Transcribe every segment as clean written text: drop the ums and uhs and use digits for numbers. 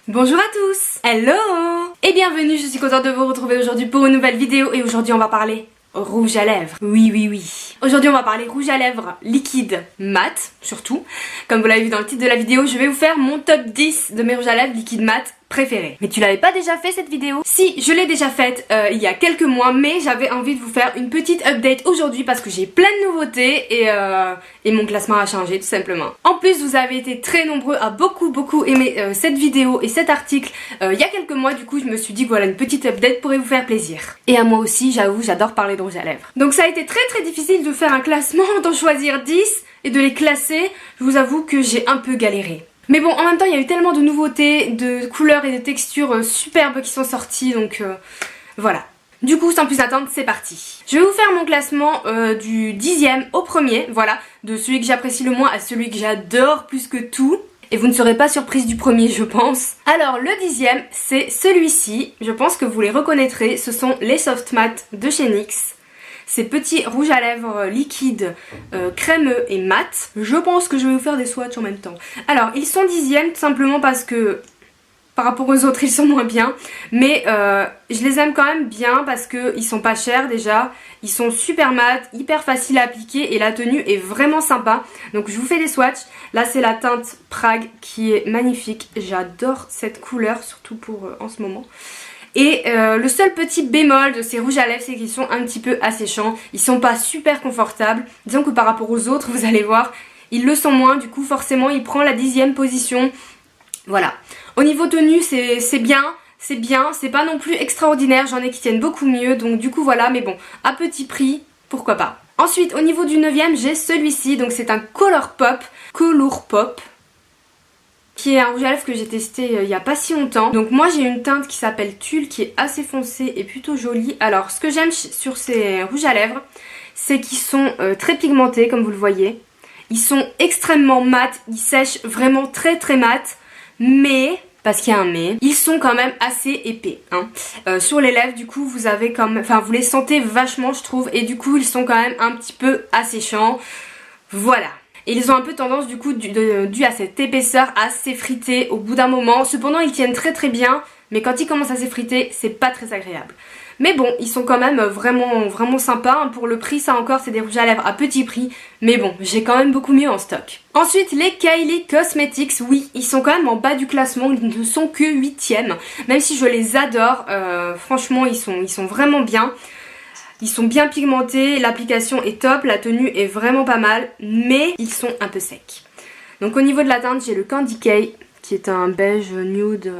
Bonjour à tous. Hello. Et bienvenue, je suis contente de vous retrouver aujourd'hui pour une nouvelle vidéo. Et aujourd'hui on va parler rouge à lèvres. Oui. Aujourd'hui on va parler rouge à lèvres liquide mat, surtout. Comme vous l'avez vu dans le titre de la vidéo, je vais vous faire mon top 10 de mes rouges à lèvres liquide mat préférés. Mais tu l'avais pas déjà fait cette vidéo? Si, je l'ai déjà faite il y a quelques mois, mais j'avais envie de vous faire une petite update aujourd'hui parce que j'ai plein de nouveautés et mon classement a changé tout simplement. En plus, vous avez été très nombreux à beaucoup aimer cette vidéo et cet article il y a quelques mois. Du coup, je me suis dit que voilà, une petite update pourrait vous faire plaisir. Et à moi aussi, j'avoue, j'adore parler de rouge à lèvres. Donc ça a été très difficile de faire un classement, d'en choisir 10 et de les classer. Je vous avoue que j'ai un peu galéré. Mais bon, en même temps, il y a eu tellement de nouveautés, de couleurs et de textures superbes qui sont sorties, donc voilà. Du coup, sans plus attendre, c'est parti. Je vais vous faire mon classement du 10e au premier, voilà, de celui que j'apprécie le moins à celui que j'adore plus que tout. Et vous ne serez pas surprise du premier, je pense. Alors, le 10e, c'est celui-ci. Je pense que vous les reconnaîtrez. Ce sont les Soft Matte de chez NYX. Ces petits rouges à lèvres liquides, crémeux et mat. Je pense que je vais vous faire des swatchs en même temps. Alors, ils sont 10e tout simplement parce que par rapport aux autres, ils sont moins bien. Mais je les aime quand même bien parce qu'ils sont pas chers déjà. Ils sont super mat, hyper faciles à appliquer et la tenue est vraiment sympa. Donc je vous fais des swatchs. Là, c'est la teinte Prague qui est magnifique. J'adore cette couleur, surtout pour en ce moment. Et le seul petit bémol de ces rouges à lèvres, c'est qu'ils sont un petit peu asséchants. Ils sont pas super confortables. Disons que par rapport aux autres, vous allez voir, ils le sont moins. Du coup, forcément, il prend la 10e position. Voilà. Au niveau tenue, c'est bien. C'est pas non plus extraordinaire. J'en ai qui tiennent beaucoup mieux. Donc du coup, voilà. Mais bon, à petit prix, pourquoi pas. Ensuite, au niveau du 9e, j'ai celui-ci. Donc c'est un Color Pop. Qui est un rouge à lèvres que j'ai testé il y a pas si longtemps. Donc moi j'ai une teinte qui s'appelle Tulle qui est assez foncée et plutôt jolie. Alors ce que j'aime sur ces rouges à lèvres, c'est qu'ils sont très pigmentés comme vous le voyez. Ils sont extrêmement mat, ils sèchent vraiment très mat. Mais, parce qu'il y a un mais, ils sont quand même assez épais. Hein. Sur les lèvres du coup vous avez quand même, enfin vous les sentez vachement je trouve. Et du coup ils sont quand même un petit peu asséchants. Voilà. Et ils ont un peu tendance du coup dû à cette épaisseur à s'effriter au bout d'un moment. Cependant ils tiennent très bien, mais quand ils commencent à s'effriter c'est pas très agréable. Mais bon, ils sont quand même vraiment sympas. Hein. Pour le prix, ça encore c'est des rouges à lèvres à petit prix. Mais bon, j'ai quand même beaucoup mieux en stock. Ensuite les Kylie Cosmetics, oui, ils sont quand même en bas du classement. Ils ne sont que 8e. Même si je les adore, franchement ils sont vraiment bien. Ils sont bien pigmentés, l'application est top, la tenue est vraiment pas mal, mais ils sont un peu secs. Donc au niveau de la teinte, j'ai le Candy K, qui est un beige nude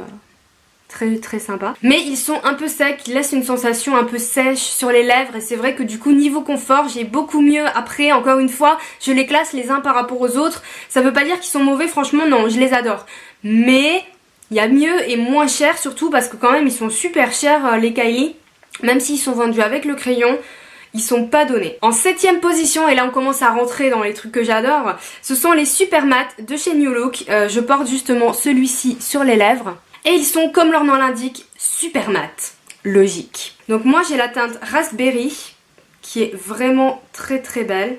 très sympa. Mais ils sont un peu secs, ils laissent une sensation un peu sèche sur les lèvres et c'est vrai que du coup niveau confort, j'ai beaucoup mieux. Après, encore une fois, je les classe les uns par rapport aux autres. Ça veut pas dire qu'ils sont mauvais, franchement non, je les adore. Mais il y a mieux et moins cher surtout parce que quand même ils sont super chers les Kylie. Même s'ils sont vendus avec le crayon, ils sont pas donnés. En 7e position, et là on commence à rentrer dans les trucs que j'adore, ce sont les Super Matte de chez New Look. Je porte justement celui-ci sur les lèvres. Et ils sont, comme leur nom l'indique, super mat. Logique. Donc moi j'ai la teinte Raspberry, qui est vraiment très belle.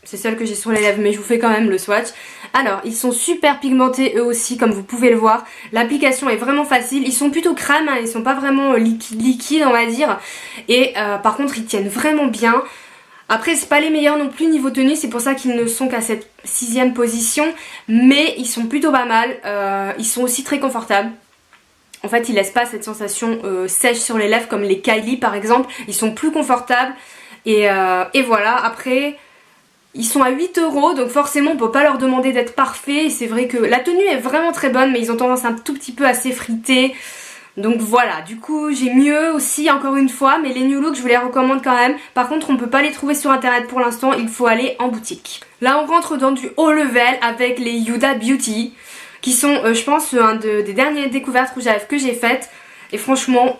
C'est celle que j'ai sur les lèvres, mais je vous fais quand même le swatch. Alors, ils sont super pigmentés eux aussi, comme vous pouvez le voir. L'application est vraiment facile. Ils sont plutôt crème, hein, ils sont pas vraiment liquides, on va dire. Et par contre, ils tiennent vraiment bien. Après, c'est pas les meilleurs non plus niveau tenue, c'est pour ça qu'ils ne sont qu'à cette 6e position. Mais ils sont plutôt pas mal. Ils sont aussi très confortables. En fait, ils laissent pas cette sensation sèche sur les lèvres, comme les Kylie par exemple. Ils sont plus confortables. Et voilà, après... Ils sont à 8 €, donc forcément on peut pas leur demander d'être parfaits. C'est vrai que la tenue est vraiment très bonne, mais ils ont tendance un tout petit peu à s'effriter. Donc voilà, du coup j'ai mieux aussi encore une fois, mais les New Look je vous les recommande quand même. Par contre on peut pas les trouver sur internet pour l'instant, il faut aller en boutique. Là on rentre dans du haut level avec les Huda Beauty, qui sont je pense des dernières découvertes rouges à lèvres que j'ai faites. Et franchement,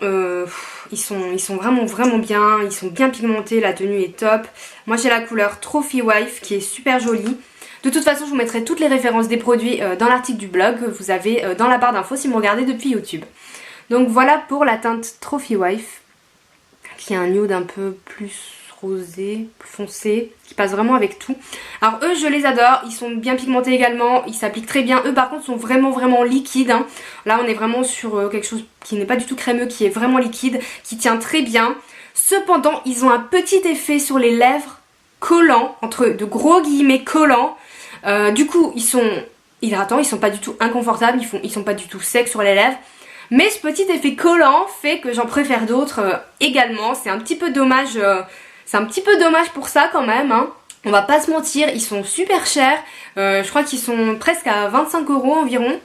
ils sont vraiment bien, ils sont bien pigmentés, la tenue est top. Moi j'ai la couleur Trophy Wife qui est super jolie. De toute façon je vous mettrai toutes les références des produits dans l'article du blog, vous avez dans la barre d'infos si vous me regardez depuis YouTube. Donc voilà pour la teinte Trophy Wife, qui est un nude un peu plus rosé, plus foncé, qui passe vraiment avec tout. Alors eux je les adore, ils sont bien pigmentés également, ils s'appliquent très bien. Eux par contre sont vraiment liquides, hein. Là on est vraiment sur quelque chose qui n'est pas du tout crémeux, qui est vraiment liquide, qui tient très bien. Cependant ils ont un petit effet sur les lèvres collants, entre de gros guillemets collants. Du coup ils sont hydratants, ils sont pas du tout inconfortables, ils sont pas du tout secs sur les lèvres. Mais ce petit effet collant fait que j'en préfère d'autres également. C'est un petit peu dommage, pour ça quand même, hein. On va pas se mentir, ils sont super chers. Je crois qu'ils sont presque à 25 € environ.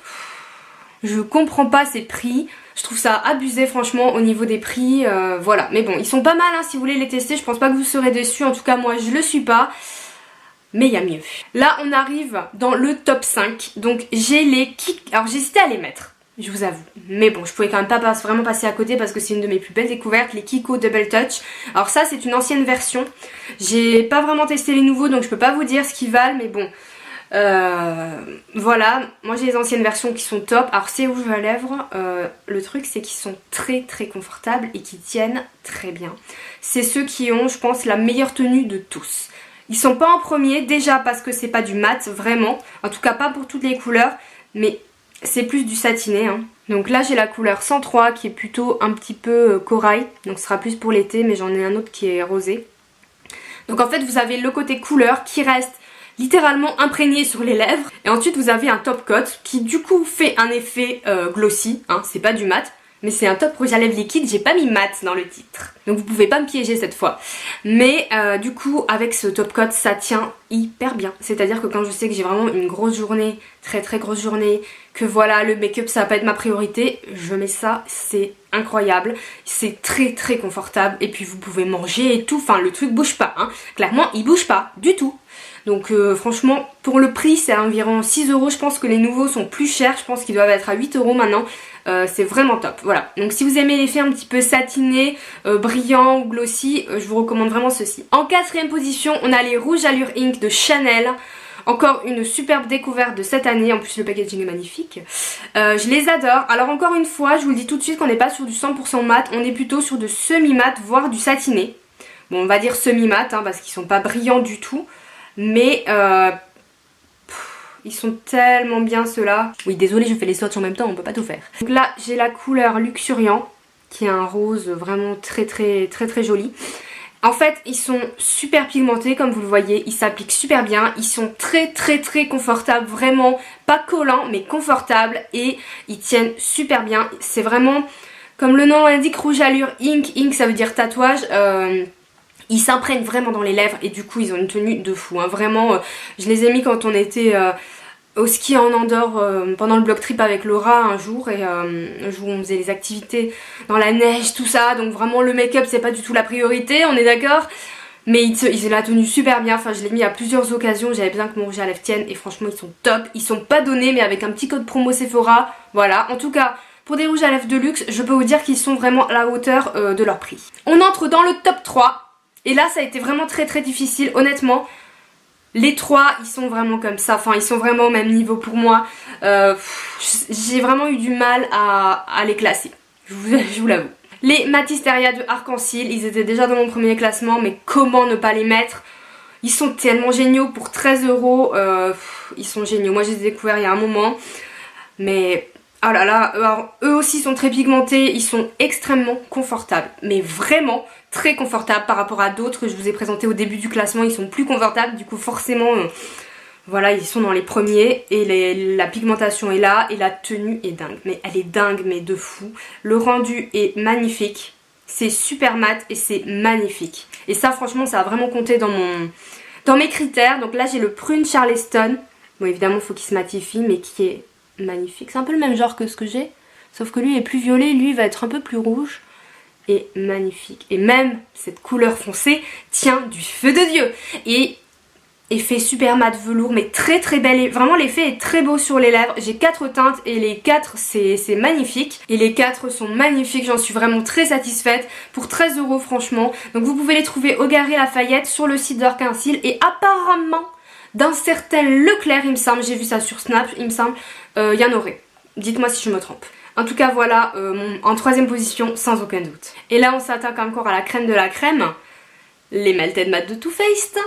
Je comprends pas ces prix. Je trouve ça abusé franchement au niveau des prix. Voilà, mais bon, ils sont pas mal, hein, si vous voulez les tester. Je pense pas que vous serez déçus. En tout cas, moi, je le suis pas. Mais il y a mieux. Là, on arrive dans le top 5. Donc, j'ai les kits. Alors, j'ai hésité à les mettre, je vous avoue. Mais bon, je pouvais quand même pas vraiment passer à côté parce que c'est une de mes plus belles découvertes, les Kiko Double Touch. Alors ça, c'est une ancienne version. J'ai pas vraiment testé les nouveaux, donc je peux pas vous dire ce qu'ils valent, mais bon. Voilà, moi j'ai les anciennes versions qui sont top. Alors ces rouges à lèvres, le truc c'est qu'ils sont très confortables et qui tiennent très bien. C'est ceux qui ont, je pense, la meilleure tenue de tous. Ils sont pas en premier, déjà parce que c'est pas du mat, vraiment. En tout cas pas pour toutes les couleurs, mais c'est plus du satiné, hein. Donc là j'ai la couleur 103 qui est plutôt un petit peu corail. Donc ce sera plus pour l'été, mais j'en ai un autre qui est rosé. Donc en fait vous avez le côté couleur qui reste littéralement imprégné sur les lèvres. Et ensuite vous avez un top coat qui du coup fait un effet glossy, hein. C'est pas du mat, mais c'est un top rouge à lèvres liquide. J'ai pas mis mat dans le titre, donc vous pouvez pas me piéger cette fois. Mais du coup avec ce top coat ça tient hyper bien. C'est à dire que quand je sais que j'ai vraiment une grosse journée, très grosse journée, que voilà le make-up ça va pas être ma priorité, je mets ça, c'est incroyable. C'est très confortable et puis vous pouvez manger et tout. Enfin le truc bouge pas, hein. Clairement il bouge pas du tout. Donc franchement pour le prix c'est environ 6 €. Je pense que les nouveaux sont plus chers, je pense qu'ils doivent être à 8 € maintenant. C'est vraiment top, voilà. Donc si vous aimez l'effet un petit peu satiné, brillant ou glossy, je vous recommande vraiment ceci. En quatrième position on a les rouges Allure Ink de Chanel. Encore une superbe découverte de cette année, en plus le packaging est magnifique. Je les adore. Alors encore une fois je vous le dis tout de suite qu'on n'est pas sur du 100% mat, on est plutôt sur de semi-mat voire du satiné. Bon on va dire semi-mat, hein, parce qu'ils sont pas brillants du tout. Mais ils sont tellement bien ceux-là. Oui désolé je fais les swatchs en même temps, on peut pas tout faire. Donc là j'ai la couleur Luxuriant qui est un rose vraiment très joli. En fait ils sont super pigmentés comme vous le voyez, ils s'appliquent super bien, ils sont très confortables, vraiment pas collants mais confortables et ils tiennent super bien. C'est vraiment comme le nom l'indique, rouge allure ink, ink ça veut dire tatouage. Ils s'imprègnent vraiment dans les lèvres et du coup ils ont une tenue de fou, hein. Vraiment je les ai mis quand on était au ski en Andorre pendant le bloc trip avec Laura un jour. Et un jour on faisait les activités dans la neige tout ça. Donc vraiment le make-up c'est pas du tout la priorité, on est d'accord. Mais ils ont la tenue super bien, enfin je l'ai mis à plusieurs occasions. J'avais besoin que mon rouge à lèvres tienne et franchement ils sont top. Ils sont pas donnés mais avec un petit code promo Sephora. Voilà, en tout cas pour des rouges à lèvres de luxe je peux vous dire qu'ils sont vraiment à la hauteur de leur prix. On entre dans le top 3. Et là ça a été vraiment très difficile honnêtement. Les trois ils sont vraiment comme ça, enfin ils sont vraiment au même niveau pour moi. J'ai vraiment eu du mal à les classer, je vous l'avoue. Les Matisteria de Arc-en-Ciel, ils étaient déjà dans mon premier classement, mais comment ne pas les mettre? Ils sont tellement géniaux pour 13 €, ils sont géniaux. Moi je les ai découverts il y a un moment, mais oh là là, alors, eux aussi sont très pigmentés, ils sont extrêmement confortables, mais vraiment très confortables par rapport à d'autres que je vous ai présentés au début du classement. Ils sont plus confortables, du coup forcément voilà ils sont dans les premiers. Et la pigmentation est là et la tenue est dingue, mais elle est dingue mais de fou. Le rendu est magnifique, c'est super mat et c'est magnifique. Et ça franchement ça a vraiment compté dans mes critères. Donc là j'ai le Prune Charleston, bon évidemment il faut qu'il se matifie mais qui est magnifique. C'est un peu le même genre que ce que j'ai, sauf que lui est plus violet, lui va être un peu plus rouge. Et magnifique. Et même cette couleur foncée tient du feu de Dieu. Et effet super mat velours, mais très belle. Et vraiment l'effet est très beau sur les lèvres. J'ai 4 teintes et les 4 c'est magnifique. Et les 4 sont magnifiques, j'en suis vraiment très satisfaite. Pour 13 € franchement. Donc vous pouvez les trouver au Galeries Lafayette, sur le site d'Arc-en-Ciel. Et apparemment d'un certain Leclerc il me semble, j'ai vu ça sur Snap, il me semble, il y en aurait. Dites-moi si je me trompe. En tout cas voilà, en troisième position sans aucun doute. Et là on s'attaque encore à la crème de la crème. les Melted Matte de Too Faced.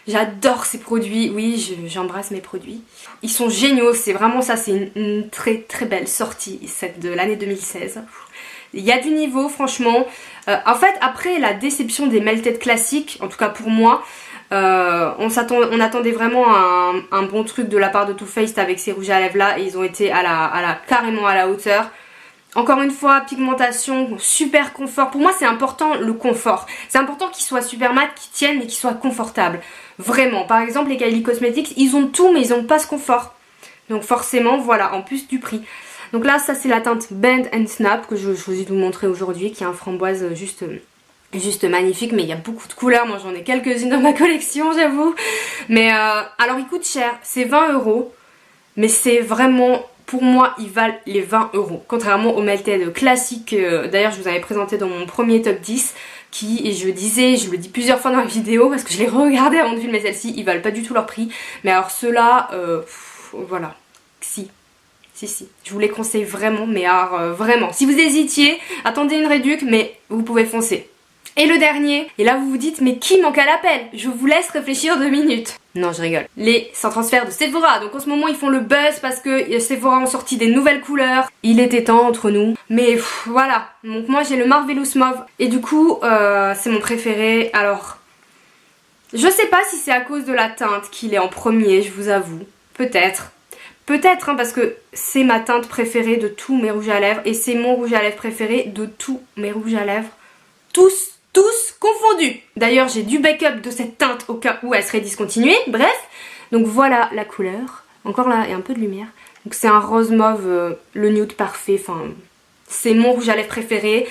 J'adore ces produits, oui j'embrasse mes produits. Ils sont géniaux, c'est vraiment ça, c'est une très très belle sortie, celle de l'année 2016. Il y a du niveau franchement. En fait après la déception des Melted classiques, en tout cas pour moi, on attendait vraiment un bon truc de la part de Too Faced avec ces rouges à lèvres là et ils ont été carrément à la hauteur. Encore une fois, pigmentation, super confort. Pour moi, c'est important le confort. C'est important qu'ils soient super mat, qu'ils tiennent, mais qu'ils soient confortables. Vraiment. Par exemple, les Kylie Cosmetics, ils ont tout, mais ils n'ont pas ce confort. Donc forcément, voilà, en plus du prix. Donc là, ça c'est la teinte Bend and Snap que je choisis de vous montrer aujourd'hui, qui est un framboise juste magnifique, mais il y a beaucoup de couleurs. Moi, j'en ai quelques-unes dans ma collection, j'avoue. Mais alors, il coûte cher. C'est 20 €. Mais c'est vraiment... Pour moi, ils valent les 20 €. Contrairement aux Melted classiques, d'ailleurs je vous avais présenté dans mon premier top 10, qui, et je le dis plusieurs fois dans la vidéo parce que je l'ai regardé avant de filmer celle-ci, ils valent pas du tout leur prix. Mais alors ceux-là, voilà, si. Je vous les conseille vraiment, mais alors vraiment. Si vous hésitiez, attendez une réduc, mais vous pouvez foncer. Et le dernier, et là vous vous dites, mais qui manque à l'appel? Je vous laisse réfléchir 2 minutes. Non, je rigole. Les sans transfert de Sephora. Donc en ce moment ils font le buzz parce que Sephora ont sorti des nouvelles couleurs. Il était temps entre nous. Mais voilà. Donc moi j'ai le Marvelous Mauve. Et du coup c'est mon préféré. Alors je sais pas si c'est à cause de la teinte qu'il est en premier, je vous avoue. Peut-être. Peut-être hein, parce que c'est ma teinte préférée de tous mes rouges à lèvres. Et c'est mon rouge à lèvres préféré de tous mes rouges à lèvres. Tous confondus. D'ailleurs j'ai du backup de cette teinte au cas où elle serait discontinuée. Bref, donc voilà la couleur. Encore là, il y a un peu de lumière. Donc c'est un rose mauve, le nude parfait. Enfin, c'est mon rouge à lèvres préféré.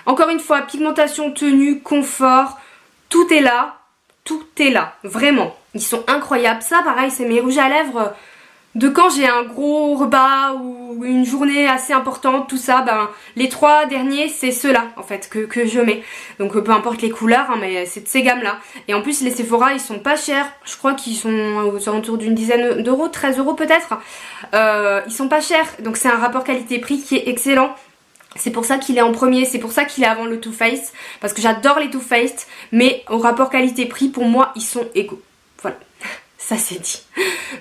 Encore une fois, pigmentation, tenue, confort. Tout est là. Tout est là. Vraiment. Ils sont incroyables. Ça pareil, c'est mes rouges à lèvres... De quand j'ai un gros repas ou une journée assez importante, tout ça, ben les 3 derniers c'est ceux-là en fait que je mets. Donc peu importe les couleurs, hein, mais c'est de ces gammes-là. Et en plus les Sephora ils sont pas chers, je crois qu'ils sont aux alentours d'une dizaine d'euros, 13 € peut-être. Ils sont pas chers, donc c'est un rapport qualité-prix qui est excellent. C'est pour ça qu'il est en premier, c'est pour ça qu'il est avant le Too Faced, parce que j'adore les Too Faced, mais au rapport qualité-prix pour moi ils sont égaux. Voilà, ça c'est dit.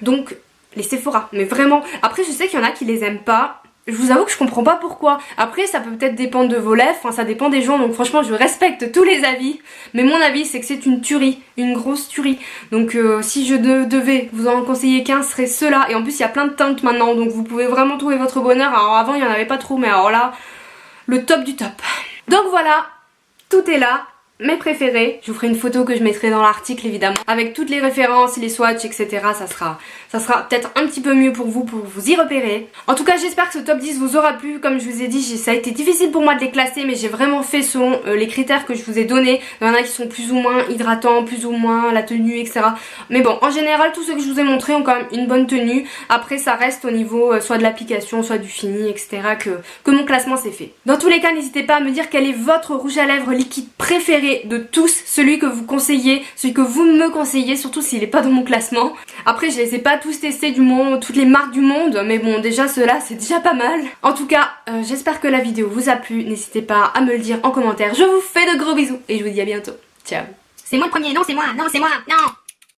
Donc... les Sephora, mais vraiment, après je sais qu'il y en a qui les aiment pas, je vous avoue que je comprends pas pourquoi. Après ça peut peut-être dépendre de vos lèvres, enfin ça dépend des gens, donc franchement je respecte tous les avis, mais mon avis c'est que c'est une tuerie, une grosse tuerie. Donc si je devais vous en conseiller qu'un, ce serait ceux-là, et en plus il y a plein de teintes maintenant, donc vous pouvez vraiment trouver votre bonheur. Alors avant il y en avait pas trop, mais alors là, le top du top. Donc voilà, tout est là. Mes préférés, je vous ferai une photo que je mettrai dans l'article évidemment, avec toutes les références, les swatchs, etc. Ça sera peut-être un petit peu mieux pour vous y repérer. En tout cas j'espère que ce top 10 vous aura plu. Comme je vous ai dit, ça a été difficile pour moi de les classer, mais j'ai vraiment fait selon les critères que je vous ai donnés. Il y en a qui sont plus ou moins hydratants, plus ou moins la tenue, etc. Mais bon, en général tous ceux que je vous ai montrés ont quand même une bonne tenue. Après ça reste au niveau soit de l'application, soit du fini, etc. que mon classement s'est fait. Dans tous les cas, n'hésitez pas à me dire quel est votre rouge à lèvres liquide préféré de tous, celui que vous conseillez, celui que vous me conseillez, surtout s'il n'est pas dans mon classement. Après je les ai pas tous testés du monde, toutes les marques du monde, mais bon déjà ceux-là c'est déjà pas mal. En tout cas j'espère que la vidéo vous a plu, n'hésitez pas à me le dire en commentaire. Je vous fais de gros bisous et je vous dis à bientôt. Ciao. C'est moi le premier, non c'est moi, non.